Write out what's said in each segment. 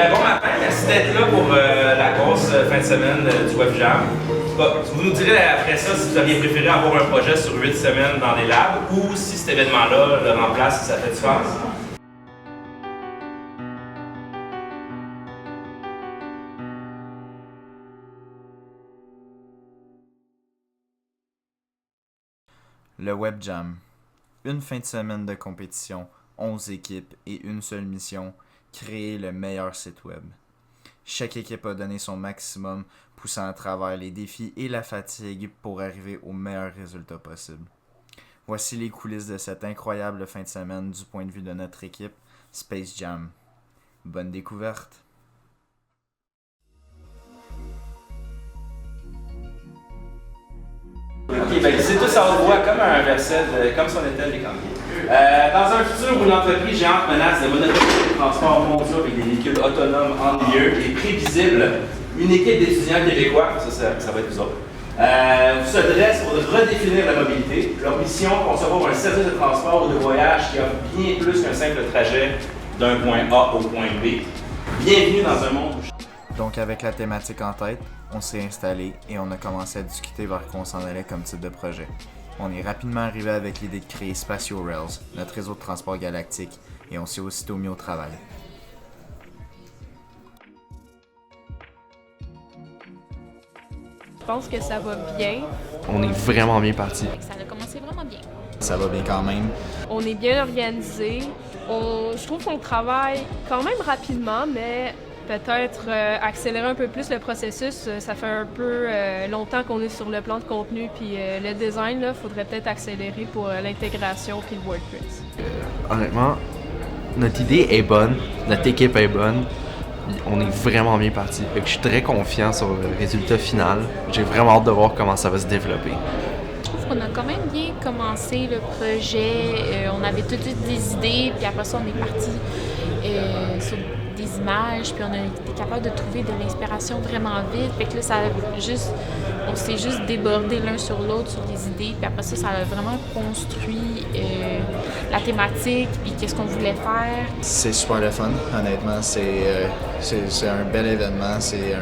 bon matin, merci d'être là pour la grosse fin de semaine du Web Jam. Vous nous direz après ça si vous auriez préféré avoir un projet sur 8 semaines dans les labs ou si cet événement-là le remplace, si ça fait du sens. Le Web Jam. Une fin de semaine de compétition, 11 équipes et une seule mission, créer le meilleur site web. Chaque équipe a donné son maximum, poussant à travers les défis et la fatigue pour arriver au meilleur résultat possible. Voici les coulisses de cette incroyable fin de semaine du point de vue de notre équipe, Space Jam. Bonne découverte! Ok, ben c'est tout ça haute voix comme un verset, comme si on était des campiers. Dans un futur où l'entreprise géante menace de monopoliser les transports mondiaux avec des véhicules autonomes ennuyeux et prévisibles, une équipe d'étudiants québécois, ça va être vous autres, se dresse pour redéfinir la mobilité. Leur mission, concevoir un service de transport ou de voyage qui offre bien plus qu'un simple trajet d'un point A au point B. Bienvenue dans un monde où... Donc avec la thématique en tête, on s'est installé et on a commencé à discuter vers quoi on s'en allait comme type de projet. On est rapidement arrivé avec l'idée de créer Spatio Rails, notre réseau de transport galactique, et on s'est aussitôt mis au travail. Je pense que ça va bien. On est vraiment bien parti. Ça a commencé vraiment bien. Ça va bien quand même. On est bien organisé. Je trouve qu'on travaille quand même rapidement, mais peut-être accélérer un peu plus le processus. Ça fait un peu longtemps qu'on est sur le plan de contenu, puis le design, il faudrait peut-être accélérer pour l'intégration puis le WordPress. Honnêtement, notre idée est bonne, notre équipe est bonne. On est vraiment bien parti. Fait que je suis très confiant sur le résultat final. J'ai vraiment hâte de voir comment ça va se développer. Je trouve qu'on a quand même bien commencé le projet. On avait toutes des idées, puis après ça, on est parti sur des images, puis on a été capable de trouver de l'inspiration vraiment vite. Fait que là, on s'est juste débordé l'un sur l'autre sur des idées, puis après ça, ça a vraiment construit la thématique, puis qu'est-ce qu'on voulait faire. C'est super le fun, honnêtement. C'est un bel événement, c'est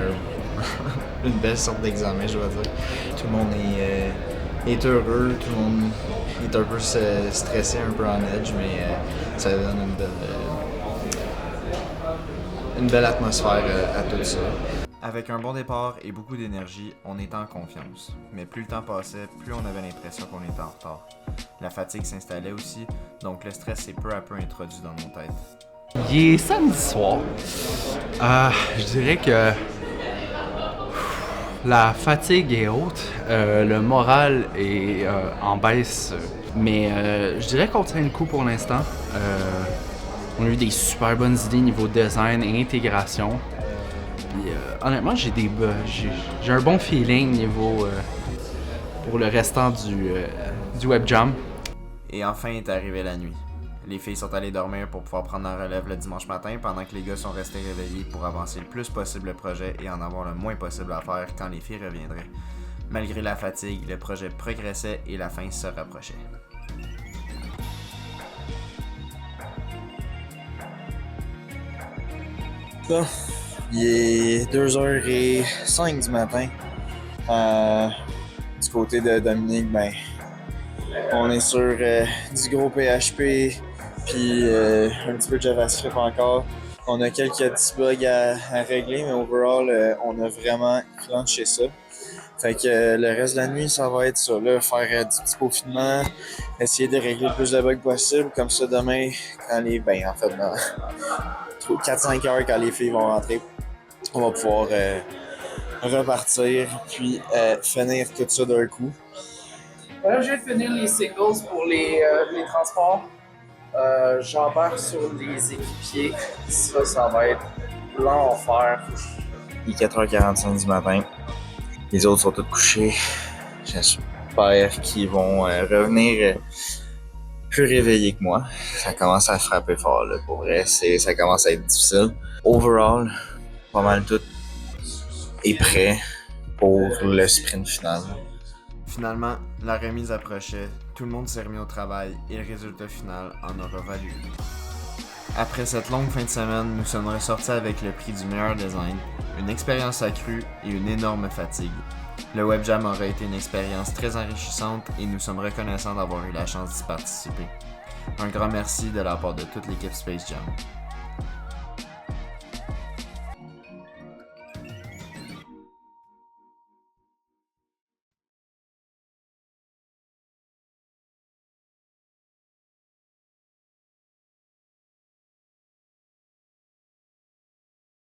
une belle sorte d'examen, je dois dire. Tout le monde est heureux, tout le monde est un peu stressé, un peu en edge, mais ça donne une belle atmosphère à tout ça. Avec un bon départ et beaucoup d'énergie, on était en confiance. Mais plus le temps passait, plus on avait l'impression qu'on était en retard. La fatigue s'installait aussi, donc le stress s'est peu à peu introduit dans nos têtes. Il est samedi soir. Je dirais que la fatigue est haute, le moral est en baisse, mais je dirais qu'on tient le coup pour l'instant. On a eu des super bonnes idées niveau design et intégration. Puis, honnêtement, j'ai un bon feeling niveau pour le restant du Web Jam. Et enfin est arrivée la nuit. Les filles sont allées dormir pour pouvoir prendre la relève le dimanche matin pendant que les gars sont restés réveillés pour avancer le plus possible le projet et en avoir le moins possible à faire quand les filles reviendraient. Malgré la fatigue, le projet progressait et la fin se rapprochait. Bon, il est 2h05 du matin. Du côté de Dominique, ben, on est sur du gros PHP, puis un petit peu de JavaScript encore. On a quelques petits bugs à régler, mais overall, on a vraiment clenché ça. Fait que le reste de la nuit, ça va être ça, là, faire du petit peaufinement, essayer de régler le plus de bugs possible. Comme ça, demain, quand dans 4-5 heures, quand les filles vont rentrer, on va pouvoir repartir, puis finir tout ça d'un coup. Là, je viens de finir les signals pour les transports. J'embarque sur les équipiers. Ça va être l'enfer. Il est 4h45 du matin. Les autres sont tous couchés. J'espère qu'ils vont revenir plus réveillés que moi. Ça commence à frapper fort, là. Pour vrai, ça commence à être difficile. Overall, pas mal tout est prêt pour le sprint final. Finalement, la remise approchait, tout le monde s'est remis au travail et le résultat final en aura valu. Après cette longue fin de semaine, nous sommes ressortis avec le prix du meilleur design, une expérience accrue et une énorme fatigue. Le WebJam aurait été une expérience très enrichissante et nous sommes reconnaissants d'avoir eu la chance d'y participer. Un grand merci de la part de toute l'équipe Space Jam.